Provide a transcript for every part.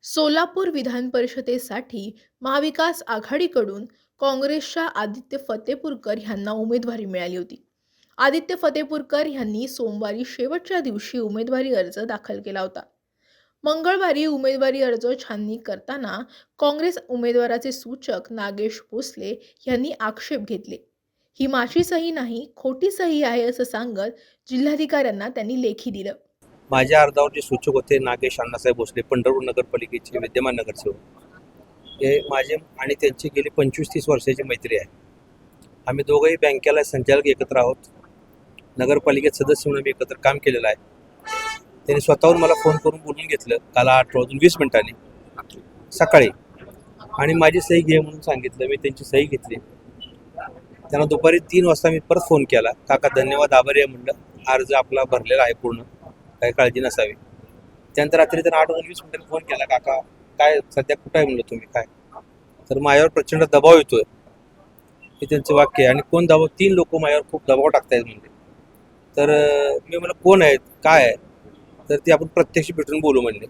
सोलापूर विधान परिषदेसाठी महाविकास आघाडीकडून काँग्रेसच्या आदित्य फतेपूरकर यांना उमेदवारी मिळाली होती. आदित्य फतेपूरकर यांनी सोमवारी शेवटच्या दिवशी उमेदवारी अर्ज दाखल केला होता. मंगळवारी उमेदवारी अर्ज छाननी करताना काँग्रेस उमेदवाराचे सूचक नागेश भोसले यांनी आक्षेप घेतले. ही माझी सही नाही, खोटी सही आहे असं सांगत जिल्हाधिकाऱ्यांना त्यांनी लेखी दिलं. माझ्या अर्जावर जे सूचक होते नागेश अण्णासाहेब भोसले, पंढरपूर नगरपालिकेचे विद्यमान नगरसेवक, हे माझे आणि त्यांची गेली 25-30 वर्षाची मैत्री आहे. आम्ही दोघंही बँकेला संचालक एकत्र आहोत. नगरपालिकेत सदस्य म्हणून मी एकत्र काम केलेलं आहे. त्यांनी स्वतःहून मला फोन करून बोलून घेतलं काल 8:20 सकाळी आणि माझी सही घे म्हणून सांगितलं. मी त्यांची सही घेतली. त्यांना दुपारी 3 वाजता मी परत फोन केला. काका धन्यवाद, आभारी आहे म्हणलं. अर्ज आपला भरलेला आहे पूर्ण, काही काळजी नसावी. त्यानंतर रात्री त्यांना 8:20 फोन केला, काका काय सध्या कुठं आहे म्हणलं तुम्ही, काय तर माझ्यावर प्रचंड दबाव येतोय, हे त्यांचं वाक्य आहे. आणि कोण दबाव? 3 लोक माझ्यावर खूप दबाव टाकतायत म्हणजे. तर मी म्हणलं कोण आहेत, काय आहे? तर ते आपण प्रत्यक्ष भेटून बोलू म्हणले.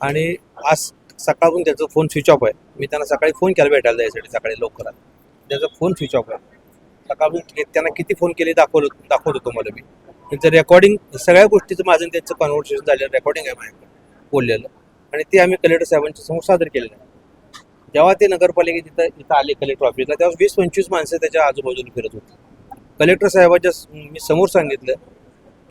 आणि आज सकाळपासून त्यांचा फोन स्विच ऑफ आहे. मी त्यांना सकाळी फोन केला भेटायला जायसाठी, सकाळी लवकरात. त्यांचा फोन स्विच ऑफ आहे. सकाळपासून त्यांना किती फोन केले दाखवत होतो मला मी. त्यांचं रेकॉर्डिंग, सगळ्या गोष्टीचं माझं त्यांचं कन्व्हर्सेशन झालेलं रेकॉर्डिंग आहे माझ्याकडे बोललेलं. आणि ते आम्ही कलेक्टर साहेबांच्या समोर सादर केलेलं आहे. जेव्हा ते नगरपालिकेत इथं आले कलेक्टर ऑफिसला, तेव्हा 20-25 माणसं त्याच्या आजूबाजूला फिरत होती. कलेक्टर साहेबांच्या मी समोर सांगितलं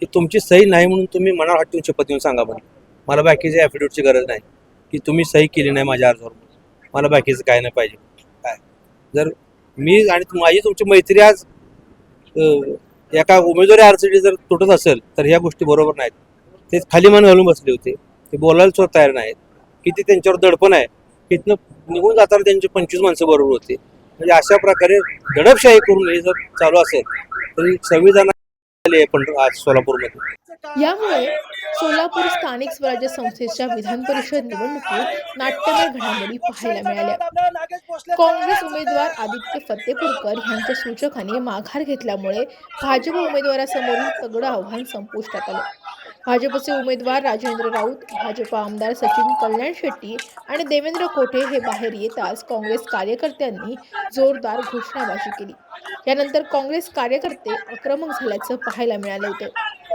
की तुमची सही नाही म्हणून तुम्ही मनावर हात ठेवून शपथ देऊन सांगा म्हणून. मला बाकीच्या ॲफिडेविटची गरज नाही की तुम्ही सही केली नाही माझ्या अर्जावर, मला बाकीचं काय नाही पाहिजे. काय जर मी आणि माझी तुमची मैत्री आज एका उमेदवारी अर्जाची जर तुटत असेल तर ह्या गोष्टी बरोबर नाहीत. ते खाली मान घालून बसले होते, ते बोलायला सुद्धा तयार नाहीत. किती त्यांच्यावर दडपण आहे. इथनं निघून जाताना त्यांची 25 माणसं बरोबर होती. म्हणजे अशा प्रकारे दडपशाही करून हे जर चालू असेल तरी संविधान पण आज सोलापूरमध्ये. यामुळे सोलापूर स्थानिक स्वराज्य संस्थेच्या विधान परिषद निवडणुकीत नाट्यमय घडामोडी पाहायला मिळाल्या. काँग्रेस उमेदवार आदित्य फतेपूरकर यांच्या सूचकाने माघार घेतल्यामुळे भाजप उमेदवारासमोरील तगडं आव्हान संपुष्टात आलं. भाजपचे उमेदवार राजेंद्र राऊत, भाजप आमदार सचिन कल्याण शेट्टी आणि देवेंद्र कोठे हे बाहेर येताच काँग्रेस कार्यकर्त्यांनी जोरदार घोषणाबाजी केली. यानंतर काँग्रेस कार्यकर्ते आक्रमक झाल्याचं पाहायला मिळालं होतं.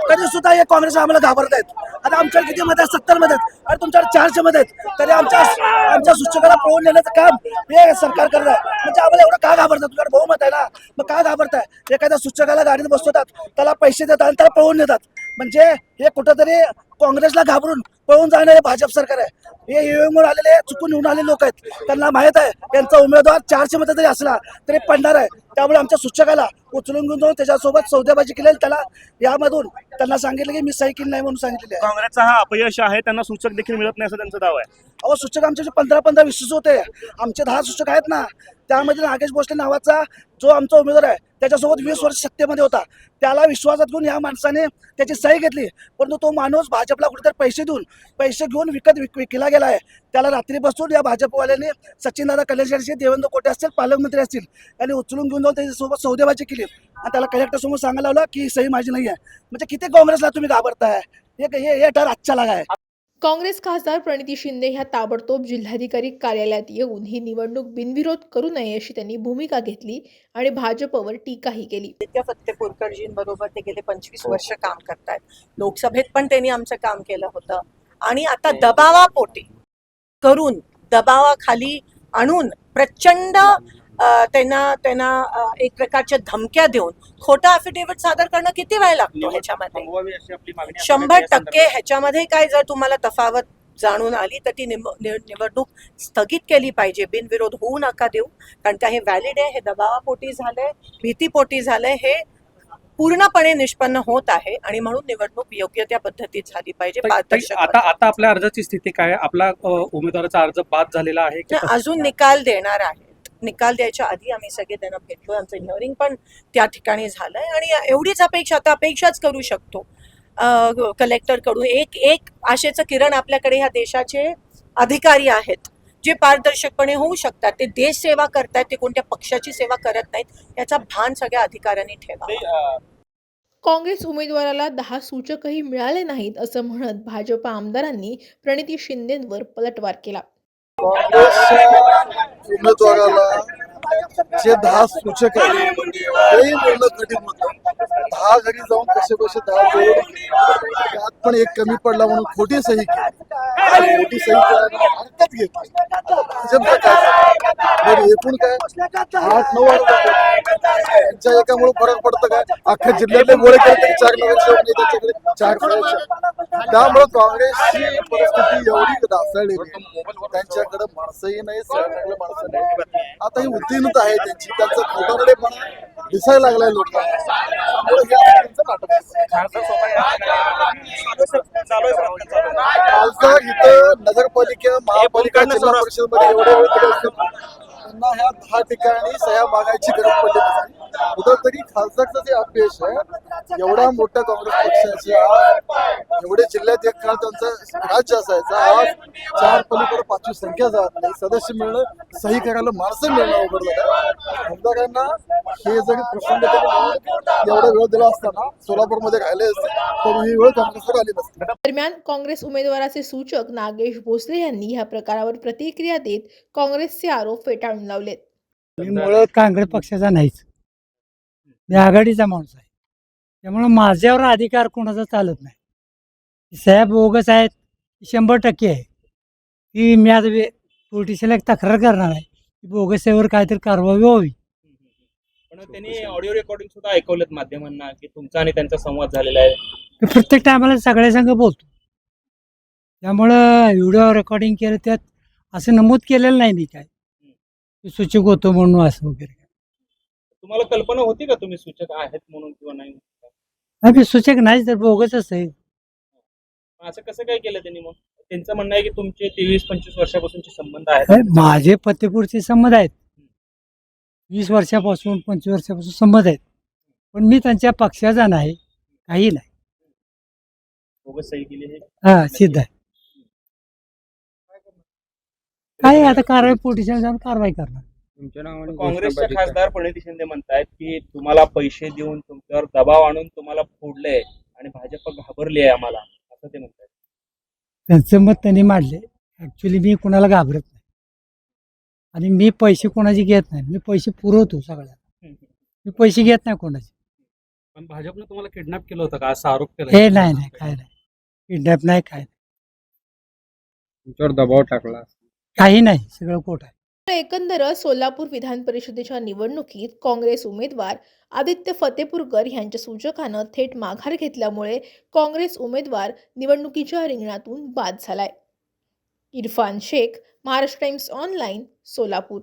तरी सुद्धा हे काँग्रेस आम्हाला घाबरत आहेत. आता आमच्याकडे किती मत आहेत? 70 मत आहेत आणि तुमच्याकडे 400 मत आहेत. तरी आमच्या सूचकाला पळवून नेण्याचं काम हे सरकार करत आहे. म्हणजे आम्हाला एवढं का घाबरतात? तुझ्याकडे बहुमत आहे ना, मग का घाबरताय? एखाद्या सूचकाला गाडीत बसवतात, त्याला पैसे देतात आणि त्याला पळवून नेतात. म्हणजे हे कुठंतरी काँग्रेसला घाबरून पळून जाणारे भाजप सरकार आहे. हे ईव्हीएमवर आलेले चुकून निवडून आलेले लोक आहेत. त्यांना माहित आहे यांचा उमेदवार 400 मतं जरी असला तरी पडणार आहे. त्यामुळे आमच्या सूचकाला उचलून घेऊन जाऊन त्याच्यासोबत सौदेबाजी केलेली, त्याला यामधून त्यांना सांगितलं की मी सही केली नाही म्हणून सांगितलेले आहे. काँग्रेसचा हा अपयश आहे, त्यांना सूचक देखील मिळत नाही असा त्यांचा दावा आहे. अहो, सूचक आमचे 15-20 होते. आमचे 10 सूचक आहेत ना. त्यामध्ये नागेश भोसले नावाचा जो आमचा उमेदवार आहे त्याच्यासोबत 20 वर्ष सत्तेमध्ये होता. त्याला विश्वासात घेऊन या माणसाने त्याची सही घेतली. परंतु तो माणूस भाजपला कुठेतरी पैसे घेऊन विकला गेला आहे. त्याला रात्री बसून या भाजपवाल्यांनी सचिनदादा कल्याणशी, देवेंद्र कोटे असतील, पालकमंत्री असतील, यांनी उचलून घेऊन जाऊन त्याच्यासोबत सौदेबाजी केली आणि त्याला कलेक्टर समोर सांगायला लावला की सही माझी नाही आहे. म्हणजे किती काँग्रेसला तुम्ही घाबरताय? हे ठर आजच्या लागा आहे. काँग्रेस खासदार प्रणिती शिंदे ह्या ताबडतोब जिल्हाधिकारी कार्यालयात येऊन ही निवडणूक बिनविरोध करू नये अशी त्यांनी भूमिका घेतली आणि भाजपवर टीकाही केली. आदित्य फतेपूरकरजींबरोबर ते गेले 25 वर्ष काम करतायत. लोकसभेत पण त्यांनी आमचं काम केलं होतं आणि आता दबावापोटी करून, दबावाखाली आणून प्रचंड त्यांना एक प्रकारच्या धमक्या देऊन खोटा अफिडेव्हिट सादर करणं किती वेळ लागतो ह्याच्यामध्ये? 100% ह्याच्यामध्ये काय जर तुम्हाला तफावत जाणून आली तर ती निवडणूक स्थगित केली पाहिजे. बिनविरोध होऊ नका देऊ, कारण का हे व्हॅलिड आहे. हे दबावापोटी झालंय, भीतीपोटी झालंय. हे पूर्णपणे निष्पन्न होत आहे आणि म्हणून निवडणूक योग्य त्या पद्धतीत झाली पाहिजे. आता आपल्या अर्जाची स्थिती काय आहे? आपला उमेदवाराचा अर्ज बाद झालेला आहे की अजून निकाल देणार आहेत. निकाल द्यायच्या आधी आम्ही सगळे त्यांना भेटलो. आमचं हिअरिंग पण त्या ठिकाणी झालंय आणि एवढीच अपेक्षाच करू शकतो कलेक्टर कडून. एक आशेचं किरण आपल्याकडे ह्या देशाचे अधिकारी आहेत जे पारदर्शकपणे होऊ शकतात. ते देश सेवा करतात, ते कोणत्या पक्षाची सेवा करत नाहीत. याचा भान सगळ्या अधिकाऱ्यांनी ठेवा. काँग्रेस उमेदवाराला 10 सूचकही मिळाले नाहीत असं म्हणत भाजप आमदारांनी प्रणिती शिंदेंवर पलटवार केला. काँग्रेसच्या उमेदवाराला जे 10 सूचक आहेत तेही मिळणं कठीण होतं. 10 घरी जाऊन कसे 10 जोडून त्यात पण एक कमी पडला म्हणून खोटी सही केली. खोटी सही करायला हरकत घेतली. भाजपचं काय झालं? एकूण काय 8-9 त्यांच्या एकामुळे फरक पडतं काय? अख्ख्या जिल्ह्यातले गोळे केले 4 नगरसेवक त्याच्याकडे 4 फळाचे. त्यामुळे काँग्रेसची परिस्थिती एवढी ढासळली त्यांच्याकडे माणसंही नाही, सगळ्यांकडे माणसं नाही. आता ही उद्दिनता आहे त्यांची, त्यांचा खोटारडेपणा दिसायला लागलाय लोकांना. त्यामुळे हे त्यांचं नाटक आहे. खासदार इथं नगरपालिका महापालिका जिल्हा परिषद मध्ये एवढे वेळ तरी असतात त्यांना ह्या 10 ठिकाणी सह्या मागायची गरज पडली नसती. कुठंतरी खासदारचं जे अपयश आहे एवढ्या मोठ्या काँग्रेस पक्षाच्या एवढे जिल्ह्यात एक काळ त्यांचं राज्य असायचं, आज 4 पलीकडे 5ची संख्या जात नाही, सदस्य मिळणं सही करायला माणसं मिळणं अवघड झालं. खासदारांना हे जरी प्रसंग एवढा वेळ दिला असताना सोलापूरमध्ये राहिले असते तर ही वेळ काँग्रेसवर आली नसती. दरम्यान काँग्रेस उमेदवाराचे सूचक नागेश भोसले यांनी या प्रकारावर प्रतिक्रिया देत काँग्रेसचे आरोप फेटाळून लावलेत. मी मुळात काँग्रेस पक्षाचा नाहीच, मी आघाडीचा माणूस आहे. त्यामुळे माझ्यावर अधिकार कोणाचा चालत नाही. साहेब बोगस आहेत 100% आहे. ती मी आता पोलिटिशियनला एक तक्रार करणार आहे की बोगस सेवर काहीतरी कारवाई व्हावी. पण त्यांनी ऑडिओ रेकॉर्डिंग सुद्धा ऐकवलेत माध्यमांना की तुमचा आणि त्यांचा संवाद झालेला आहे. मी प्रत्येक टायमाला सगळ्या संघ बोलतो. त्यामुळं व्हिडिओ रेकॉर्डिंग केलं त्यात असं नमूद केलेलं नाही मी काय सूचक होतो म्हणून असं वगैरे. तुम्हाला कल्पना होती का तुम्ही सूचक आहेत म्हणून किंवा नाही? आम्ही सूचक नाही तर बोगसच आहे. असं कसं काय केलं त्यांनी? मग त्यांचं म्हणणं आहे की तुमचे 23-25 वर्षापासूनचे संबंध आहेत. माझे फतेपूरचे संबंध आहेत, 20 वर्षापासून 25 वर्षापासून संबंध आहेत, पण मी त्यांच्या पक्षाचा नाही, काही नाही. बोगस सही केली हे हा सिद्ध आहे. काय आता कारवाई पोलिसांनी जाऊन कारवाई करणार. काँग्रेसच्या खासदार प्रणिती शिंदे म्हणतायत की तुम्हाला पैसे देऊन तुमच्यावर दबाव आणून तुम्हाला फोडलंय आणि भाजप घाबरली आहे आम्हाला, असं ते म्हणतात. त्यांचं मत त्यांनी मांडले. ऍक्च्युली मी कुणाला घाबरत नाही आणि मी पैसे कोणाचे घेत नाही. मी पैसे पुरवतो सगळ्यांना, मी पैसे घेत नाही कोणाचे. पण भाजपनं तुम्हाला किडनॅप केलं होतं का असा आरोप केला? हे नाही काय नाही, किडनॅप नाही, काय नाही, तुमच्यावर दबाव टाकला? काही नाही, सगळं खोट आहे. एकंदर सोलापूर विधान परिषदेच्या निवडणुकीत काँग्रेस उमेदवार आदित्य फतेपूरकर यांच्या सूचकानं थेट माघार घेतल्यामुळे काँग्रेस उमेदवार निवडणुकीच्या रिंगणातून बाद झालाय. Irfan Shaikh, Maharashtra Times online, Solapur.